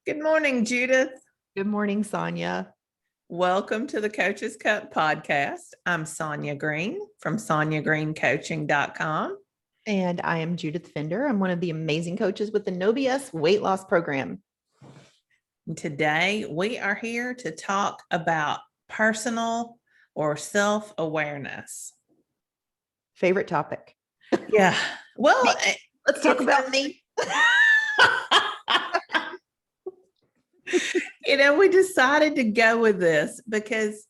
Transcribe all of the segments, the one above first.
Good morning, Judith. Good morning, Sonya. Welcome to the Coach's Cup podcast. I'm Sonya Green from SonyaGreenCoaching.com. And I am Judith Fender. I'm one of the amazing coaches with the No BS weight loss program. Today, we are here to talk about personal or self-awareness. Favorite topic. Yeah. Well, let's talk about me. We decided to go with this because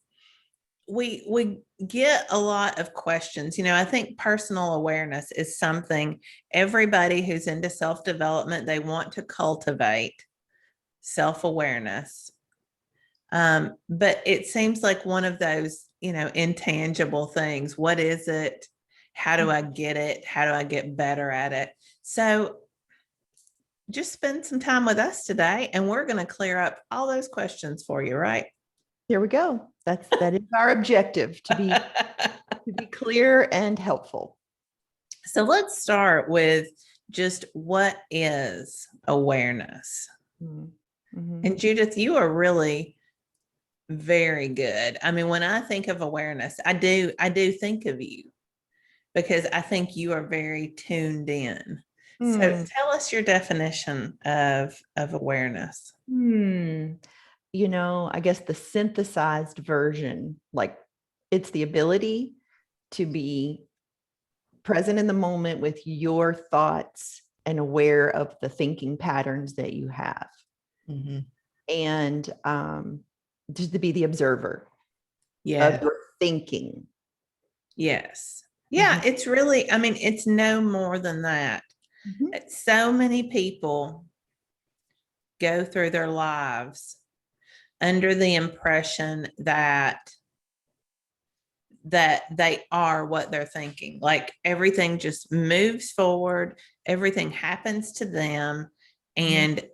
we get a lot of questions. I think personal awareness is something everybody who's into self-development, they want to cultivate self-awareness. But it seems like one of those, intangible things. What is it? How do I get it? How do I get better at it? So just spend some time with us today and we're going to clear up all those questions for you, right? Here we go. That is our objective, to be clear and helpful. So let's start with just what is awareness? Mm-hmm. And Judith, you are really very good. I mean, when I think of awareness, I do think of you because I think you are very tuned in. So tell us your definition of awareness. I guess the synthesized version, like it's the ability to be present in the moment with your thoughts and aware of the thinking patterns that you have. Mm-hmm. And just to be the observer of your thinking. Yes. Yeah, mm-hmm. It's really, it's no more than that. Mm-hmm. So many people go through their lives under the impression that they are what they're thinking. Like everything just moves forward, everything happens to them, and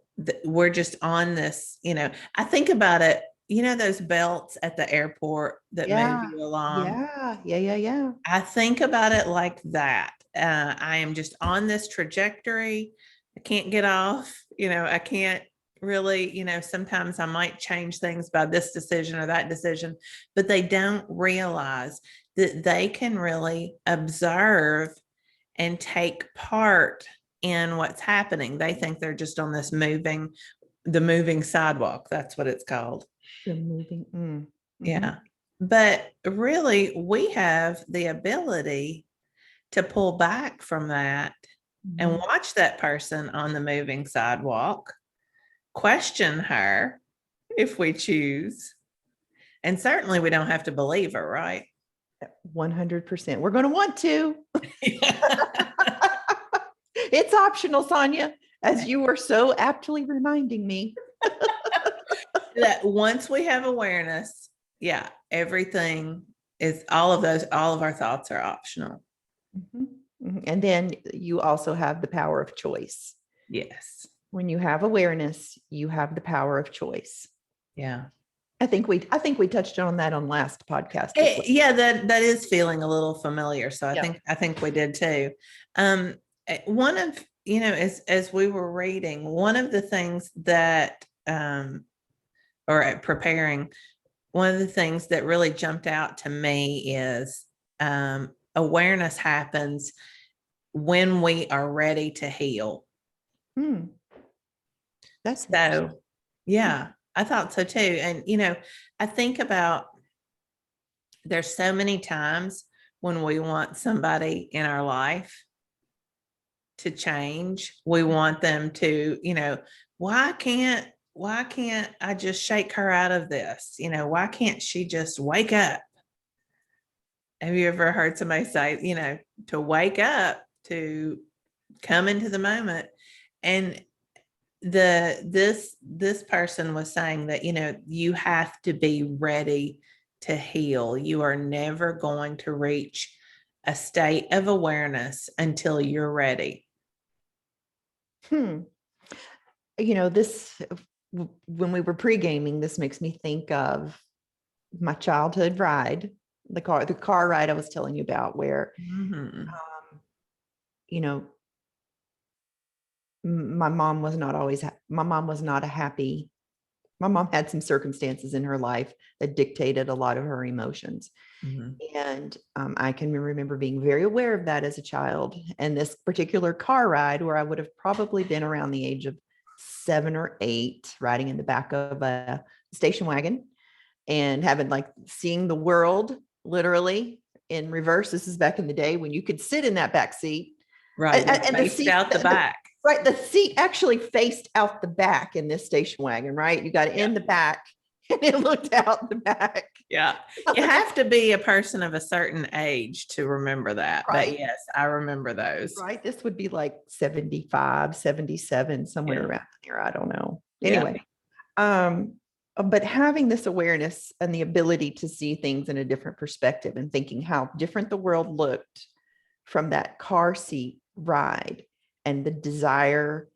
we're just on this, I think about it, those belts at the airport that move you along. Yeah. I think about it like that. I am just on this trajectory. I can't get off, I can't really, sometimes I might change things by this decision or that decision, but they don't realize that they can really observe and take part in what's happening. They think they're just on this the moving sidewalk. That's what it's called. The moving. Mm-hmm. Yeah. But really, we have the ability to pull back from that and watch that person on the moving sidewalk, question her if we choose. And certainly we don't have to believe her, right? 100%. We're going to want to. It's optional, Sonya, as you were so aptly reminding me. That once we have awareness, everything is all of our thoughts are optional. And then you also have the power of choice. Yes. When you have awareness, you have the power of choice. Yeah. I think we touched on that on last podcast. That is feeling a little familiar. So I think we did too. One of, as we were reading, one of the things that, or preparing, one of the things that really jumped out to me is awareness happens when we are ready to heal. That's so, yeah, I thought so too. And, I think about there's so many times when we want somebody in our life to change. We want them to, why can't I just shake her out of this? Why can't she just wake up? Have you ever heard somebody say, to wake up, to come into the moment? And this person was saying that, you have to be ready to heal. You are never going to reach a state of awareness until you're ready. This, when we were pre-gaming, this makes me think of my childhood ride, the car ride I was telling you about, where, my mom was not always, my mom was not a happy, my mom had some circumstances in her life that dictated a lot of her emotions. Mhm. And I can remember being very aware of that as a child. And this particular car ride, where I would have probably been around the age of 7 or 8, riding in the back of a station wagon and having like seeing the world literally in reverse. This is back in the day when you could sit in that back seat. Right. And the Faced seat, out the back. right, the seat actually faced out the back in this station wagon, right? You got it in the back and it looked out the back. Yeah. You have to be a person of a certain age to remember that. Right. But yes, I remember those. Right. This would be like 75, 77, somewhere Yeah. around here. I don't know. Yeah. Anyway, but having this awareness and the ability to see things in a different perspective and thinking how different the world looked from that car seat ride, and the desire,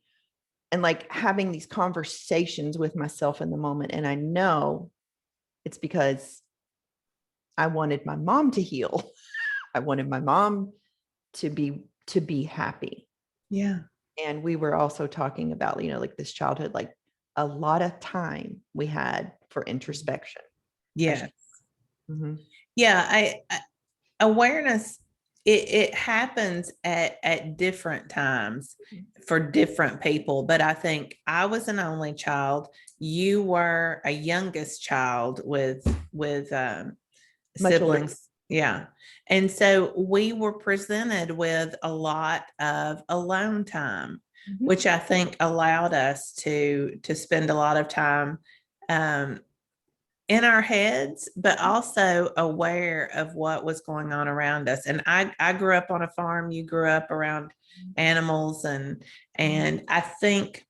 and like having these conversations with myself in the moment. And I know it's because I wanted my mom to heal. I wanted my mom to be happy. Yeah. And we were also talking about, like this childhood, like a lot of time we had for introspection. Yeah. Mhm. Yeah. Awareness, it happens at different times for different people. But I think I was an only child. You were a youngest child with Much older. siblings. Yeah. And so we were presented with a lot of alone time, Mhm. which I think allowed us to spend a lot of time in our heads, but also aware of what was going on around us. And I grew up on a farm. You grew up around animals, and I think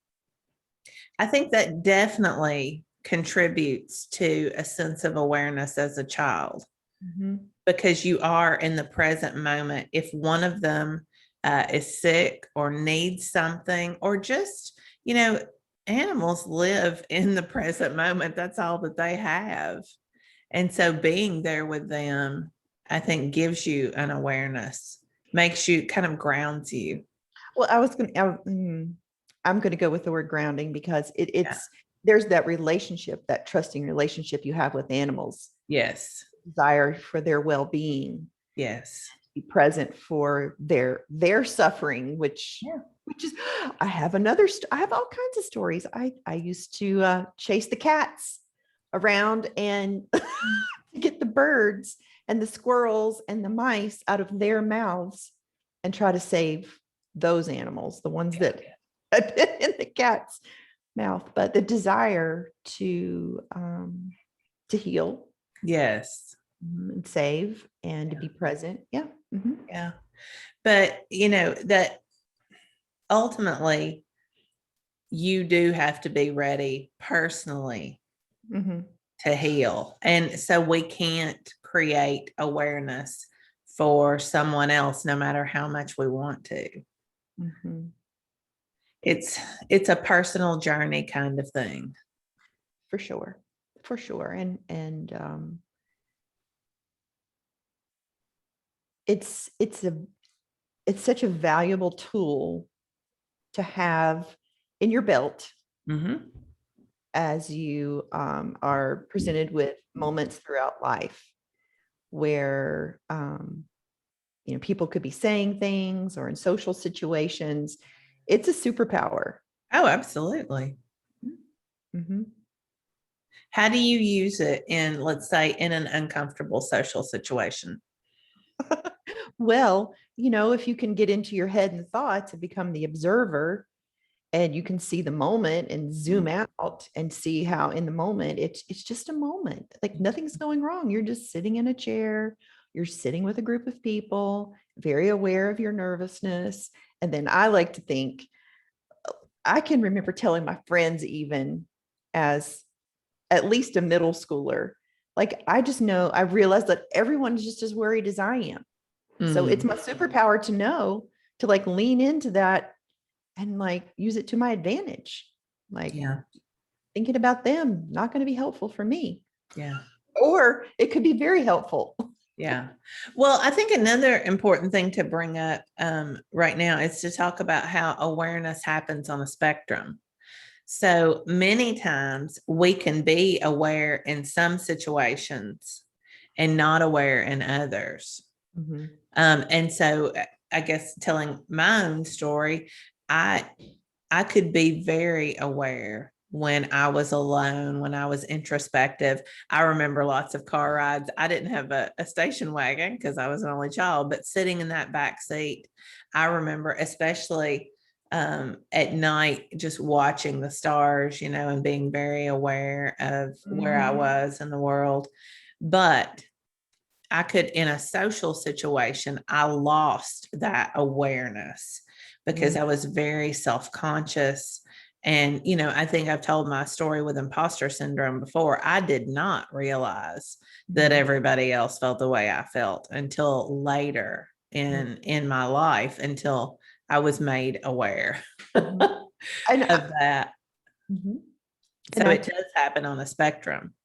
that definitely contributes to a sense of awareness as a child, Mhm. because you are in the present moment. If one of them is sick or needs something, or just, animals live in the present moment. That's all that they have. And so being there with them, I think, gives you an awareness, makes you, kind of grounds you. Well, I'm going to go with the word grounding, because Yeah. it's there's that relationship, that trusting relationship you have with animals, Yes. desire for their well-being, Yes. be present for their suffering, which Yeah. is, I have I have all kinds of stories. I used to chase the cats around and get the birds and the squirrels and the mice out of their mouths and try to save those animals, the ones that had been in the cat's mouth. But the desire to heal, Yes. and save, and to be present. Yeah. Mhm. Yeah. But that ultimately you do have to be ready personally Mhm. to heal. And so we can't create awareness for someone else, no matter how much we want to. Mhm. It's a personal journey kind of thing. For sure. For sure. And it's such a valuable tool to have in your belt Mm-hmm. as you are presented with moments throughout life where people could be saying things, or in social situations. It's a superpower. Oh, absolutely. Mhm. How do you use it in, let's say, in an uncomfortable social situation? Well, if you can get into your head and thoughts and become the observer, and you can see the moment and zoom out and see how in the moment it's just a moment, like nothing's going wrong. You're just sitting in a chair, you're sitting with a group of people, very aware of your nervousness. And then I like to think, I can remember telling my friends, even as at least a middle schooler, like, I just know, I realized that everyone's just as worried as I am. So it's Mm, my superpower to know, to like lean into that and like use it to my advantage. Like, yeah. thinking about them, not going to be helpful for me, Yeah. or it could be very helpful. Yeah. Well, I think another important thing to bring up right now is to talk about how awareness happens on a spectrum. So many times we can be aware in some situations and not aware in others. Mhm. And so I guess telling my own story, I I could be very aware when I was alone, when I was introspective. I remember lots of car rides. I didn't have a station wagon because I was an only child, but sitting in that back seat, I remember, especially at night, just watching the stars, and being very aware of where I was in the world. But I could, in a social situation, I lost that awareness because I was very self conscious. And, I think I've told my story with imposter syndrome before. I did not realize that everybody else felt the way I felt until later in my life, until I was made aware And of that. Mhm. So And it does happen on a spectrum.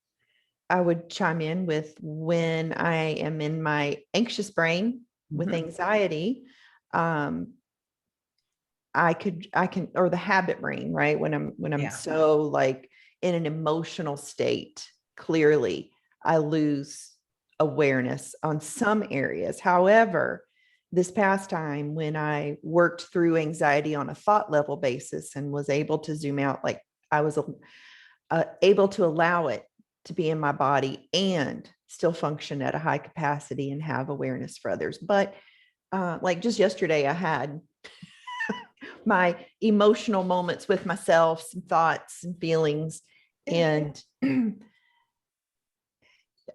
I would chime in with when I am in my anxious brain with Mhm. anxiety, um, I can, or the habit brain, right? When I'm Yeah. so like in an emotional state, clearly I lose awareness on some areas. However, this past time when I worked through anxiety on a thought level basis and was able to zoom out, like I was able to allow it to be in my body and still function at a high capacity and have awareness for others. But like just yesterday, I had my emotional moments with myself, some thoughts and feelings. And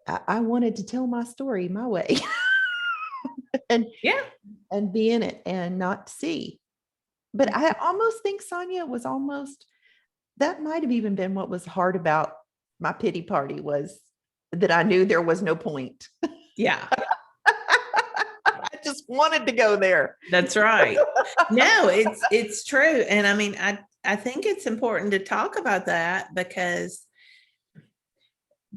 I wanted to tell my story my way and Yeah. and be in it and not see. But I almost think, Sonya, was almost, that might have even been what was hard about my pity party, was that I knew there was no point. Yeah. I just wanted to go there. That's right. No, it's true. And I mean, I think it's important to talk about that because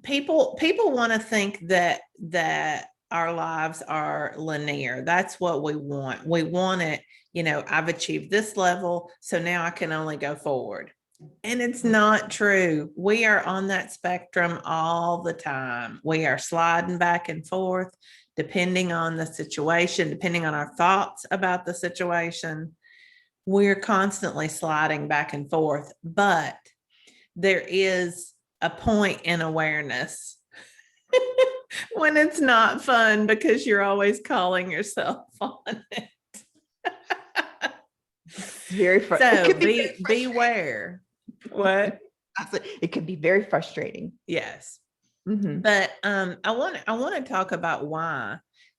people want to think that our lives are linear. That's what we want. We want it, I've achieved this level, so now I can only go forward. And it's not true. We are on that spectrum all the time. We are sliding back and forth depending on the situation, depending on our thoughts about the situation. We're constantly sliding back and forth, but there is a point in awareness when it's not fun because you're always calling yourself on it. Very So it could be beware. What? it could be very frustrating. Yes. Mhm. But I want to talk about why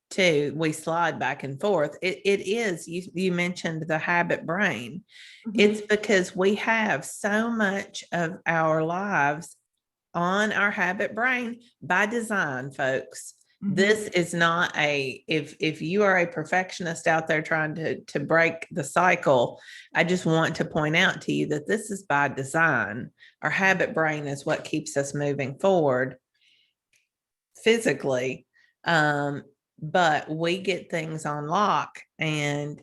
too we slide back and forth. It is, you mentioned the habit brain. It's Mhm. because we have so much of our lives on our habit brain by design, folks. This Mhm. is not if you are a perfectionist out there trying to break the cycle, I just want to point out to you that this is by design. Our habit brain is what keeps us moving forward physically. But we get things on lock and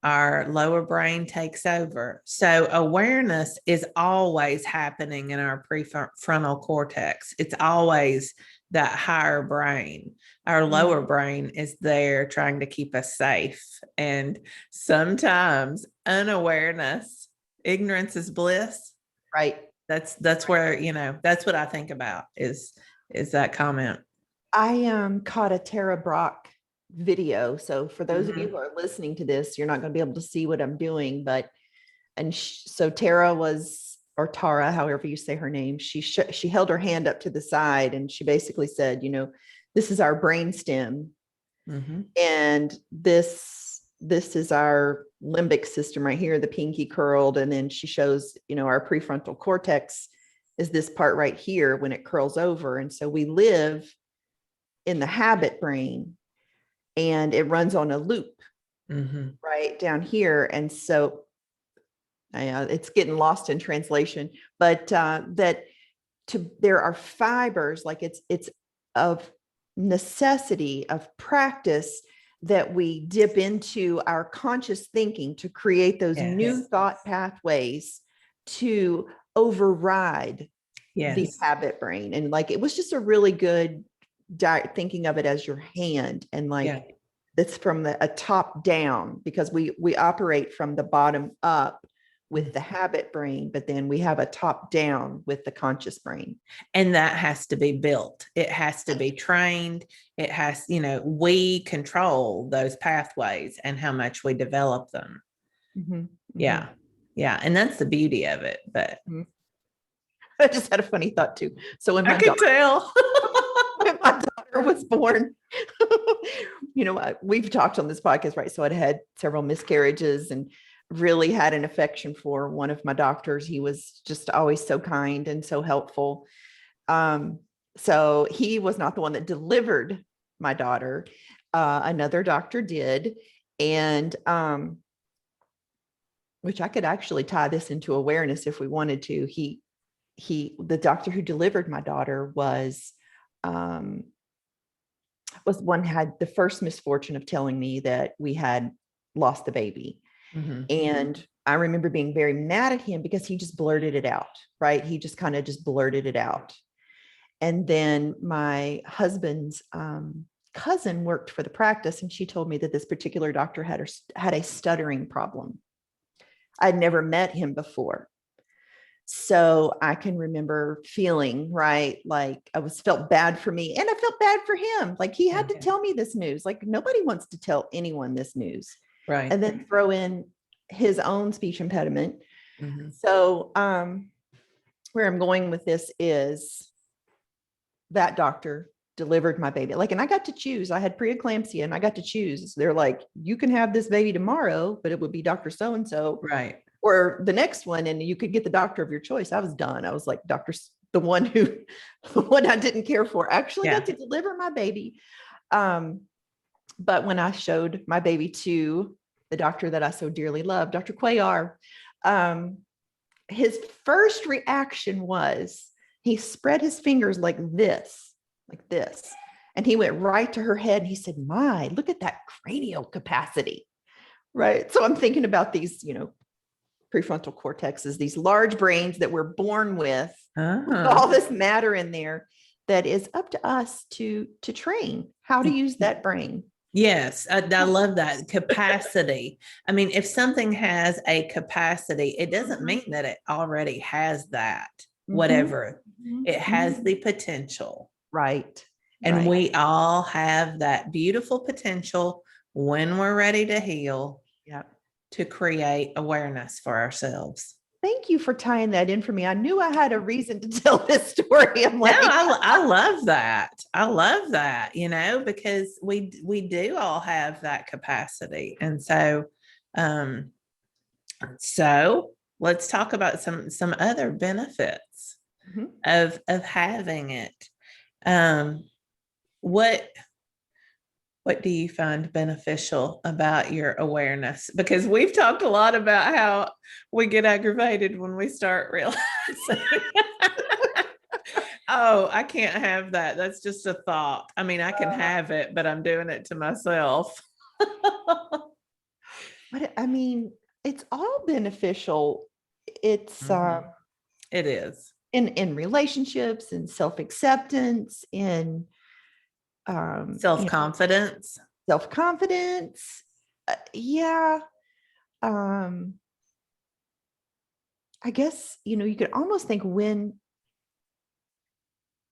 our lower brain takes over. So awareness is always happening in our prefrontal cortex. It's always that higher brain. Our lower brain is there trying to keep us safe. And sometimes unawareness, ignorance is bliss. Right. That's where, that's what I think about is that comment. I caught a Tara Brock video. So for those of you Mhm. who are listening to this, you're not going to be able to see what I'm doing, but so Tara was, or Tara, however you say her name, she held her hand up to the side and she basically said, this is our brain stem, Mhm. and this is our limbic system right here, the pinky curled, and then she shows, our prefrontal cortex is this part right here when it curls over, and so we live in the habit brain and it runs on a loop Mhm. right down here. And so it's getting lost in translation, but there are fibers, like it's of necessity of practice that we dip into our conscious thinking to create those new Yes. thought pathways to override the Yes. habit brain. And like, it was just a really good thinking of it as your hand, and like, Yeah. that's from a top down, because we operate from the bottom up with the habit brain, but then we have a top down with the conscious brain. And that has to be built. It has to be trained. It has, we control those pathways and how much we develop them. Mm-hmm. Yeah. Yeah. And that's the beauty of it. But I just had a funny thought too. So when I my could tell. when my daughter was born, we've talked on this podcast, right? So I'd had several miscarriages and really had an affection for one of my doctors. He was just always so kind and so helpful. So he was not the one that delivered my daughter. Another doctor did. And, which I could actually tie this into awareness if we wanted to. The doctor who delivered my daughter was one had the first misfortune of telling me that we had lost the baby. Mm-hmm. And I remember being very mad at him because he just blurted it out, right? He just kind of just blurted it out. And then my husband's cousin worked for the practice, and she told me that this particular doctor had a stuttering problem. I'd never met him before. So I can remember feeling, right, like felt bad for me, and I felt bad for him. Like, he had to tell me this news. Like, nobody wants to tell anyone this news. Right. And then throw in his own speech impediment. Mm-hmm. So where I'm going with this is that doctor delivered my baby. Like, and I got to choose. I had preeclampsia and I got to choose. They're like, you can have this baby tomorrow, but it would be Dr. So-and-so. Right. Or the next one, and you could get the doctor of your choice. I was done. I was like, the one I didn't care for actually got to deliver my baby. But when I showed my baby to the doctor that I so dearly love, Dr. Cuellar, his first reaction was he spread his fingers like this, and he went right to her head and he said, "My, look at that cranial capacity." Right. So I'm thinking about these, prefrontal cortexes, these large brains that we're born with all this matter in there that is up to us to train how to use that brain. Yes, I love that capacity. I mean, if something has a capacity, it doesn't mean that it already has that, whatever. It has the potential. Right. And we all have that beautiful potential when we're ready to heal. Yeah. To create awareness for ourselves. Thank you for tying that in for me. I knew I had a reason to tell this story. I'm like, no, I love that. I love that, because we do all have that capacity. And so let's talk about some other benefits of having it. What do you find beneficial about your awareness? Because we've talked a lot about how we get aggravated when we start realizing, oh, I can't have that. That's just a thought. I mean, I can have it, but I'm doing it to myself. But I mean, it's all beneficial. It's it is in relationships, in self-acceptance, in self-confidence. Yeah. I guess, you could almost think when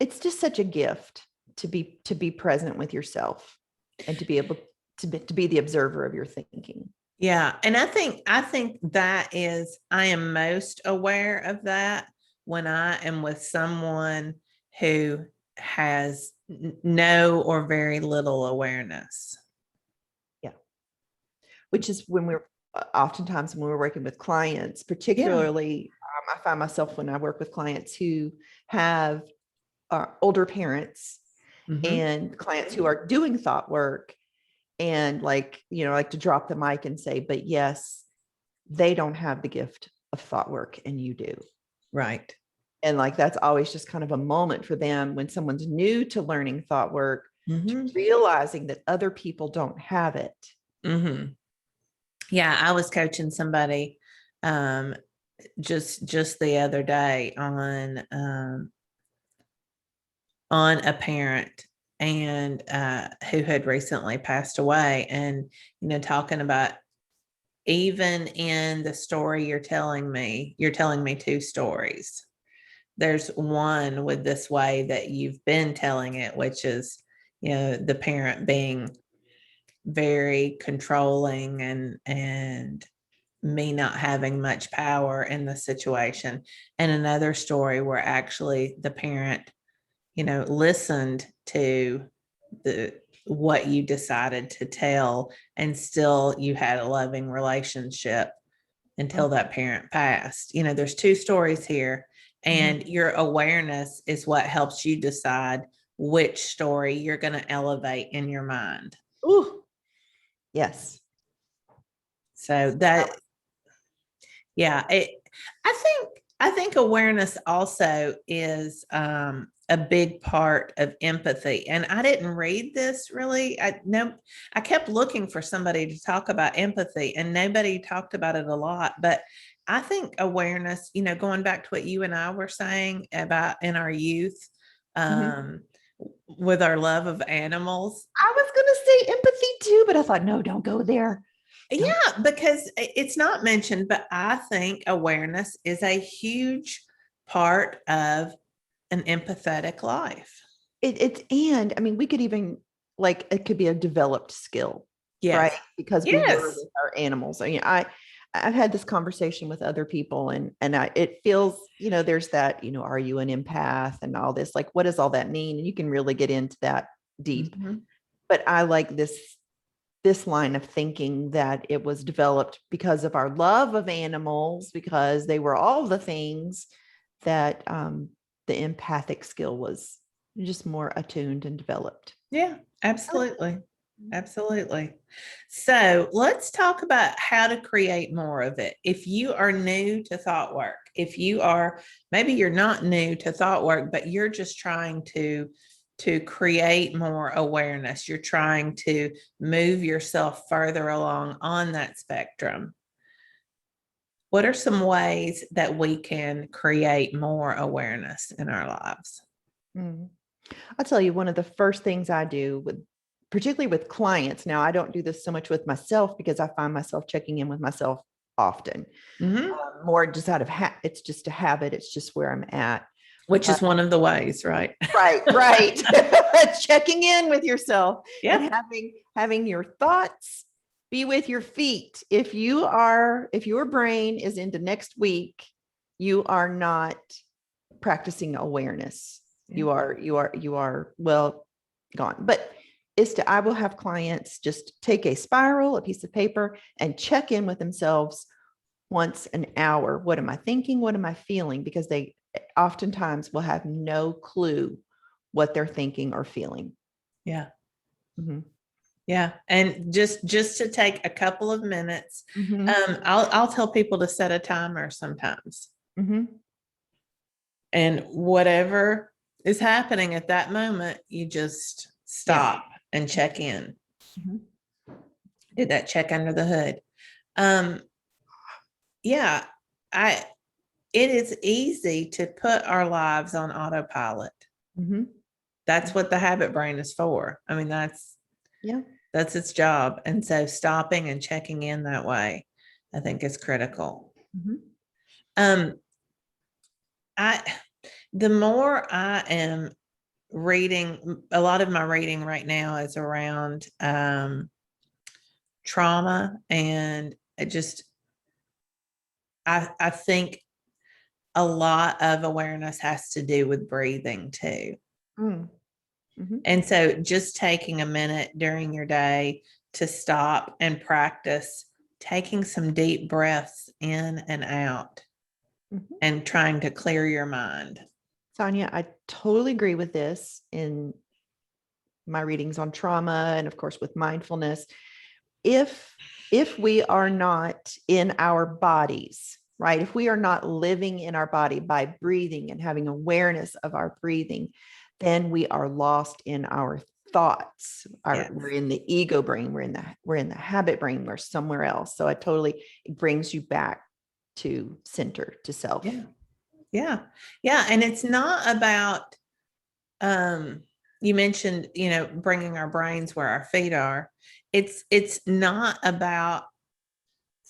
it's just such a gift to be present with yourself and to be able to be the observer of your thinking. Yeah. And I think that is, I am most aware of that when I am with someone who has no or very little awareness. Yeah. Which is when oftentimes when we're working with clients, particularly, I find myself when I work with clients who have older parents and clients who are doing thought work, and like to drop the mic and say, but yes, they don't have the gift of thought work and you do. Right. And like, that's always just kind of a moment for them when someone's new to learning thought work, Mhm. realizing that other people don't have it. Mhm. Yeah, I was coaching somebody just the other day on a parent and who had recently passed away, and talking about, even in the story you're telling me two stories. There's one with this way that you've been telling it, which is, the parent being very controlling and me not having much power in the situation. And another story where actually the parent, listened to the what you decided to tell, and still you had a loving relationship until that parent passed. There's two stories here, and your awareness is what helps you decide which story you're going to elevate in your mind. Ooh, yes. So that, yeah, I think awareness also is a big part of empathy. And I didn't read this really. I kept looking for somebody to talk about empathy, and nobody talked about it a lot. But I think awareness, going back to what you and I were saying about in our youth, with our love of animals. I was going to say empathy too, but I thought, no, don't go there. Yeah, because it's not mentioned, but I think awareness is a huge part of an empathetic life. And I mean, we could even, like, it could be a developed skill, right? Yes. Because we were Yes. with our animals. I mean, I've had this conversation with other people, and it feels, there's that, are you an empath and all this, like, what does all that mean? And you can really get into that deep. Mhm. But I like this line of thinking that it was developed because of our love of animals, because they were all the things that the empathic skill was just more attuned and developed. Yeah, absolutely. Absolutely. So let's talk about how to create more of it. If you are new to thought work, maybe you're not new to thought work, but you're just trying to create more awareness. You're trying to move yourself further along on that spectrum. What are some ways that we can create more awareness in our lives? Mm. I'll tell you, one of the first things I do particularly with clients. Now, I don't do this so much with myself because I find myself checking in with myself often. Mm-hmm. More just out of it's just a habit. It's just where I'm at. Which is one of the ways, right? Right. Checking in with yourself, Yeah. and having your thoughts be with your feet. If your brain is into next week, you are not practicing awareness. Yeah. You are well gone. But I will have clients just take a spiral, a piece of paper, and check in with themselves once an hour. What am I thinking? What am I feeling? Because they oftentimes will have no clue what they're thinking or feeling. Yeah. Mm-hmm. Yeah. And just to take a couple of minutes, Mm-hmm. I'll tell people to set a timer sometimes. Mm-hmm. And whatever is happening at that moment, you just stop and check in. Mm-hmm. Did that check under the hood. Yeah, it is easy to put our lives on autopilot. Mm-hmm. That's what the habit brain is for. I mean, that's its job. And so stopping and checking in that way, I think, is critical. Mm-hmm. The more I am reading, a lot of my reading right now is around trauma, and I think a lot of awareness has to do with breathing too. Mm-hmm. And so just taking a minute during your day to stop and practice taking some deep breaths in and out, Mm-hmm. and trying to clear your mind. Sonya, I totally agree with this in my readings on trauma, and of course with mindfulness. If we are not in our bodies, right? If we are not living in our body by breathing and having awareness of our breathing, then we are lost in our thoughts. Yes. We're in the ego brain. We're in the habit brain. We're somewhere else. So it brings you back to center, to self. Yeah. Yeah. Yeah. And it's not about, you mentioned, bringing our brains where our feet are. It's not about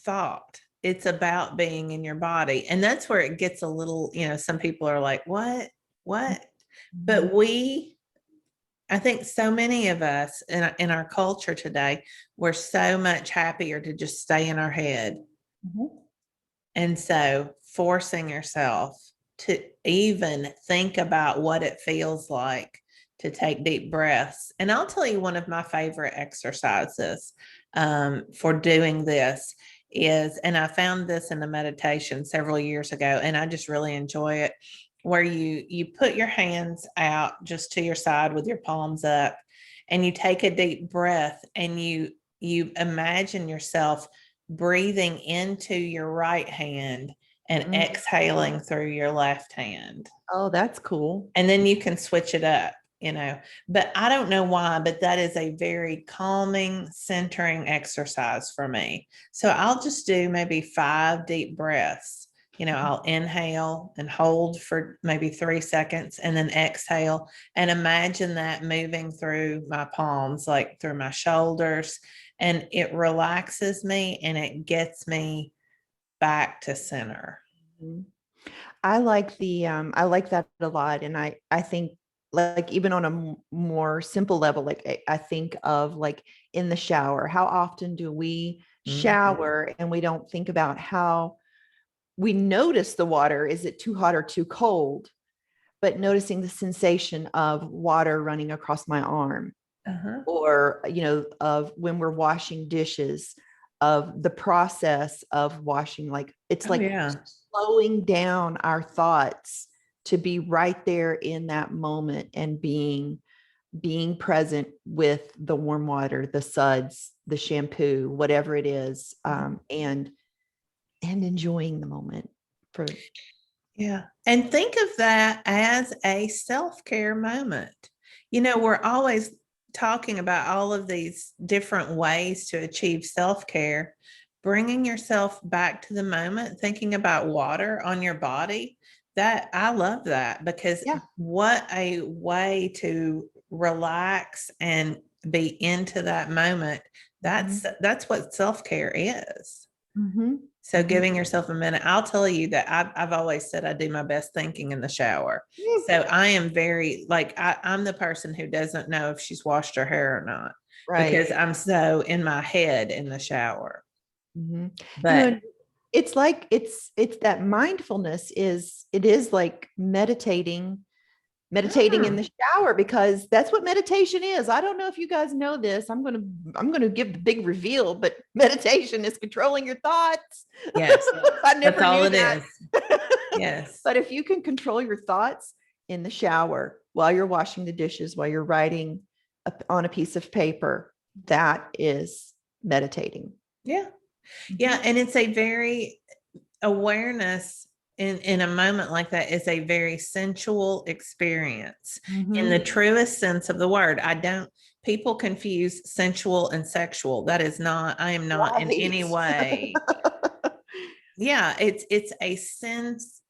thought. It's about being in your body. And that's where it gets a little, some people are like, what? But I think so many of us in our culture today, we're so much happier to just stay in our head. Mm-hmm. And so forcing yourself to even think about what it feels like to take deep breaths. And I'll tell you, one of my favorite exercises for doing this is, and I found this in a meditation several years ago, and I just really enjoy it, where you put your hands out just to your side with your palms up, and you take a deep breath, and you imagine yourself breathing into your right hand and exhaling through your left hand. Oh, that's cool. And then you can switch it up, but I don't know why, but that is a very calming, centering exercise for me. So I'll just do maybe 5 deep breaths. I'll inhale and hold for maybe 3 seconds and then exhale, and imagine that moving through my palms, like through my shoulders, and it relaxes me and it gets me back to center. I like that a lot. And I think, like, even on a more simple level, like I think of, like, in the shower, how often do we shower and we don't think about how we notice the water? Is it too hot or too cold? But noticing the sensation of water running across my arm, or, of when we're washing dishes, of the process of washing, like, it's like slowing down our thoughts to be right there in that moment and being present with the warm water, the suds, the shampoo, whatever it is, and enjoying the moment. And think of that as a self-care moment. We're always talking about all of these different ways to achieve self-care. Bringing yourself back to the moment, thinking about water on your body, that I love that, because what a way to relax and be into that moment. That's what self-care is. So giving yourself a minute. I'll tell you that I've always said I do my best thinking in the shower. So I am very, like, I'm the person who doesn't know if she's washed her hair or not, because I'm so in my head in the shower. But it's like, it's that mindfulness is like meditating in the shower, because that's what meditation is. I don't know if you guys know this. I'm going to give the big reveal, but meditation is controlling your thoughts. Yes. I never that's all knew it that. is. Yes. But if you can control your thoughts in the shower, while you're washing the dishes, while you're writing on a piece of paper, that is meditating. Yeah. Yeah. And it's a very awareness in a moment like that is a very sensual experience in the truest sense of the word. People confuse sensual and sexual. That is not, I am not in any way. It's a sense,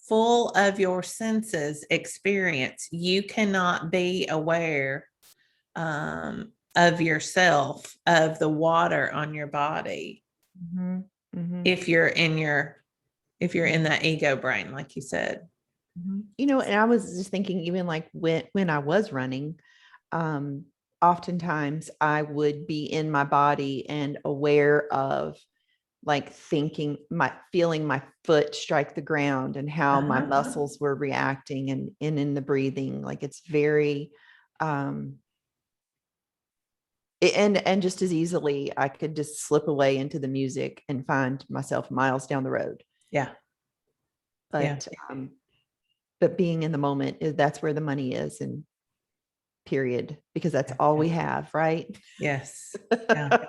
full of your senses experience. You cannot be aware of yourself, of the water on your body, if you're in that ego brain, like you said. And I was just thinking, even like when I was running, oftentimes I would be in my body and aware of, like, feeling my foot strike the ground and how my muscles were reacting, and in the breathing. Like, it's very, and just as easily I could just slip away into the music and find myself miles down the road. But being in the moment, that's where the money is, and period, because that's all we have, right? Yes. Yeah.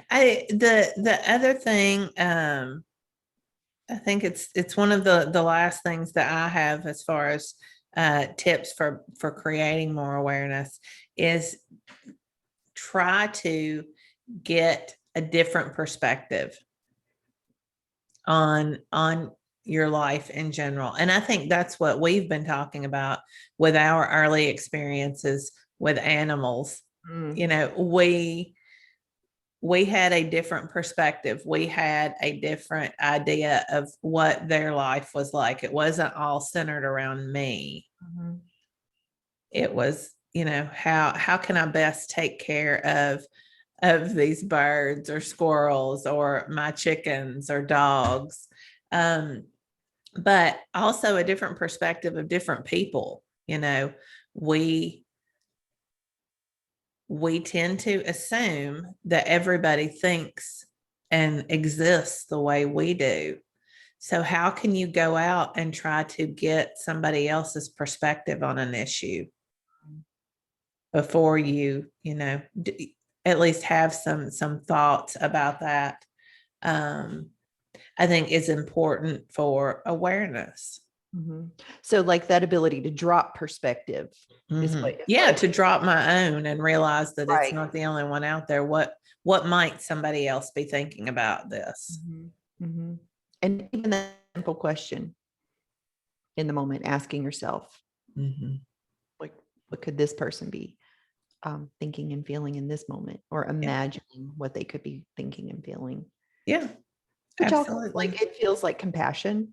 The other thing, I think it's one of the last things that I have as far as tips for creating more awareness is try to get a different perspective on your life in general. And I think that's what we've been talking about with our early experiences with animals. You know, we had a different perspective. We had a different idea of what their life was like. It wasn't all centered around me. It was, you know, how can I best take care of these birds or squirrels or my chickens or dogs? But also a different perspective of different people. You know, we tend to assume that everybody thinks and exists the way we do. So how can you go out and try to get somebody else's perspective on an issue before you know, at least have some thoughts about that? I think is important for awareness. So like that ability to drop perspective is to drop my own and realize that it's Right. not the only one out there. What might somebody else be thinking about this? And even that simple question in the moment, asking yourself, like, what could this person be thinking and feeling in this moment, or imagining what they could be thinking and feeling? Yeah, which absolutely. also, like, it feels like compassion.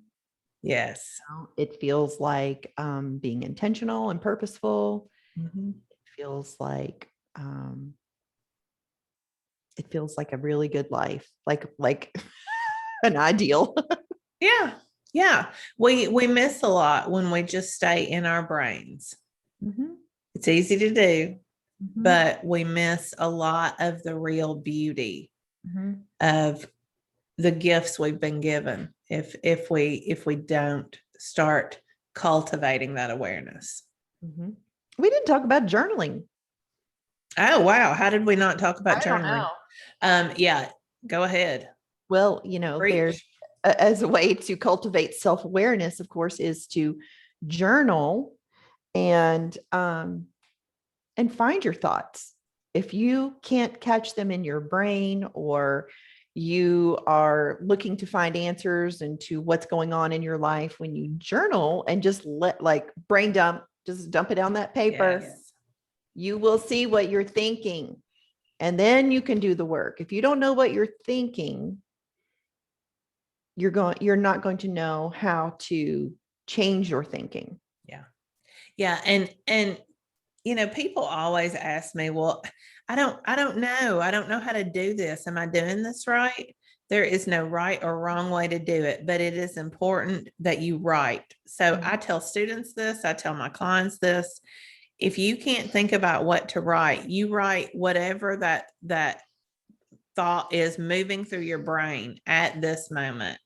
Yes. It feels like being intentional and purposeful. It feels like a really good life, like an ideal. Yeah. We miss a lot when we just stay in our brains. It's easy to do, but we miss a lot of the real beauty of the gifts we've been given if we don't start cultivating that awareness. We didn't talk about journaling. Oh, wow. How did we not talk about journaling? Yeah, go ahead. Well, you know, there's as a way to cultivate self-awareness, of course, is to journal and find your thoughts. If you can't catch them in your brain, or you are looking to find answers into what's going on in your life, when you journal and just let, like, brain dump, just dump it on that paper, you will see what you're thinking. And then you can do the work. If you don't know what you're thinking, you're not going to know how to change your thinking. Yeah. And you know, people always ask me, well, I don't know. I don't know how to do this. Am I doing this right? There is no right or wrong way to do it, but it is important that you write. So I tell students this, I tell my clients this. If you can't think about what to write, you write whatever that thought is moving through your brain at this moment.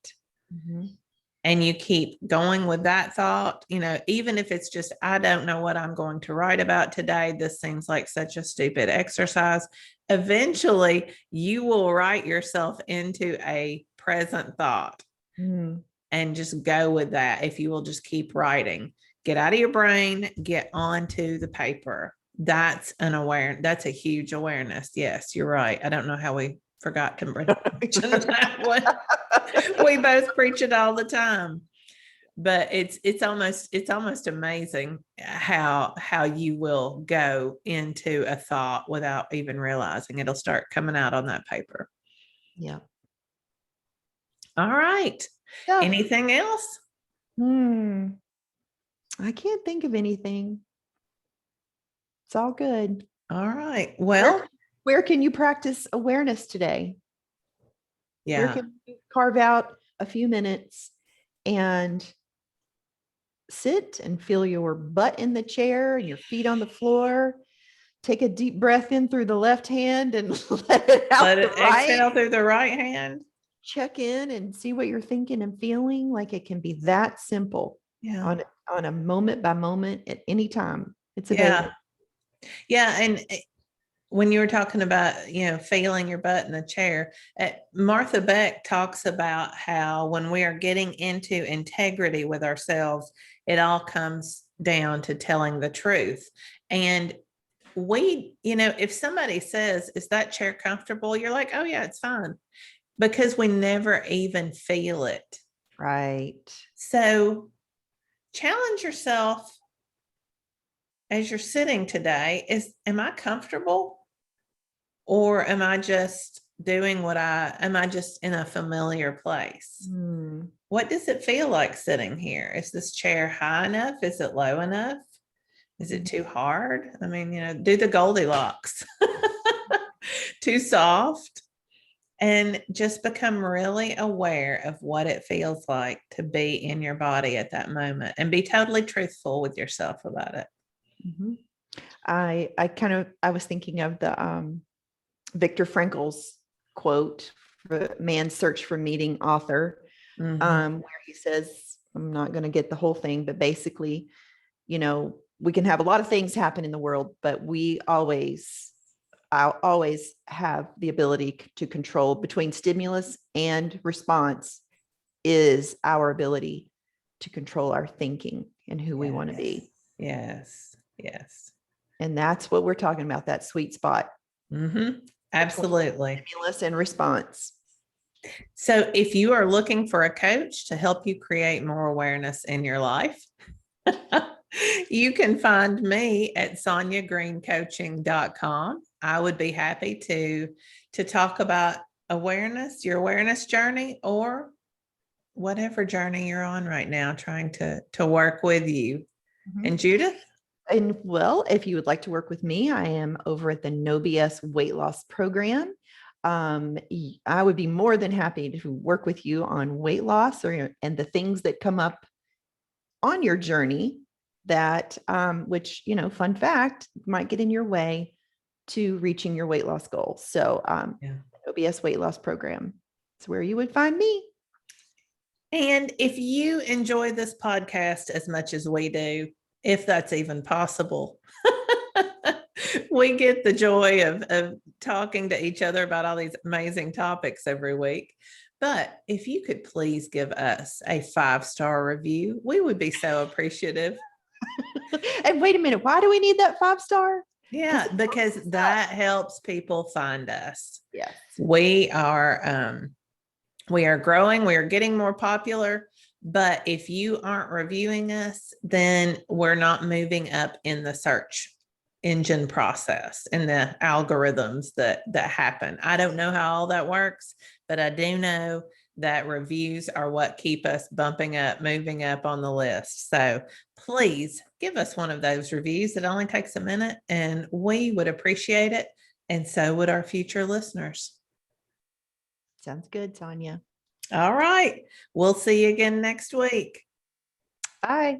And you keep going with that thought, you know, even if it's just, I don't know what I'm going to write about today. This seems like such a stupid exercise. Eventually, you will write yourself into a present thought and just go with that. If you will just keep writing, get out of your brain, get onto the paper. That's that's a huge awareness. Yes, you're right. I don't know how we forgot to mention that one. We both preach it all the time, but it's almost amazing how you will go into a thought without even realizing it'll start coming out on that paper. Yeah. All right. Anything else? I can't think of anything. It's all good. All right. Well, where can you practice awareness today? Yeah. Where can you carve out a few minutes and sit and feel your butt in the chair and your feet on the floor? Take a deep breath in through the left hand and let it out. Let it exhale through the right hand. Check in and see what you're thinking and feeling. Like, it can be that simple. Yeah. On a moment by moment at any time. It's available. Yeah. And when you were talking about, you know, feeling your butt in the chair, Martha Beck talks about how when we are getting into integrity with ourselves, it all comes down to telling the truth. And we, if somebody says, is that chair comfortable? You're like, oh yeah, it's fine, because we never even feel it. Right. So challenge yourself as you're sitting today. Am I comfortable? Or am I just am I just in a familiar place? What does it feel like sitting here? Is this chair high enough? Is it low enough? Is it too hard? I mean, do the Goldilocks. Too soft? And just become really aware of what it feels like to be in your body at that moment, and be totally truthful with yourself about it. I was thinking of the Viktor Frankl's quote, Man's Search for Meaning, author, where he says, I'm not going to get the whole thing, but basically, we can have a lot of things happen in the world, but I'll always have the ability to control between stimulus and response is our ability to control our thinking and who we want to be. Yes. Yes. And that's what we're talking about, that sweet spot. Absolutely. Stimulus and response. So if you are looking for a coach to help you create more awareness in your life, you can find me at sonyagreencoaching.com. I would be happy to talk about awareness, your awareness journey, or whatever journey you're on right now, trying to work with you. And Judith? And well, if you would like to work with me, I am over at the No BS weight loss program. I would be more than happy to work with you on weight loss and the things that come up on your journey that, which, fun fact, might get in your way to reaching your weight loss goals. So OBS weight loss program is where you would find me. And if you enjoy this podcast as much as we do, if that's even possible, we get the joy of talking to each other about all these amazing topics every week. But if you could please give us a 5-star review, we would be so appreciative. And wait a minute, why do we need that 5-star? Yeah, because that helps people find us. Yes. We are growing, we are getting more popular, but if you aren't reviewing us, then we're not moving up in the search engine process and the algorithms that happen. I don't know how all that works, but I do know that reviews are what keep us bumping up, moving up on the list. So please give us one of those reviews. It only takes a minute, and we would appreciate it. And so would our future listeners. Sounds good, Sonya. All right. We'll see you again next week. Bye.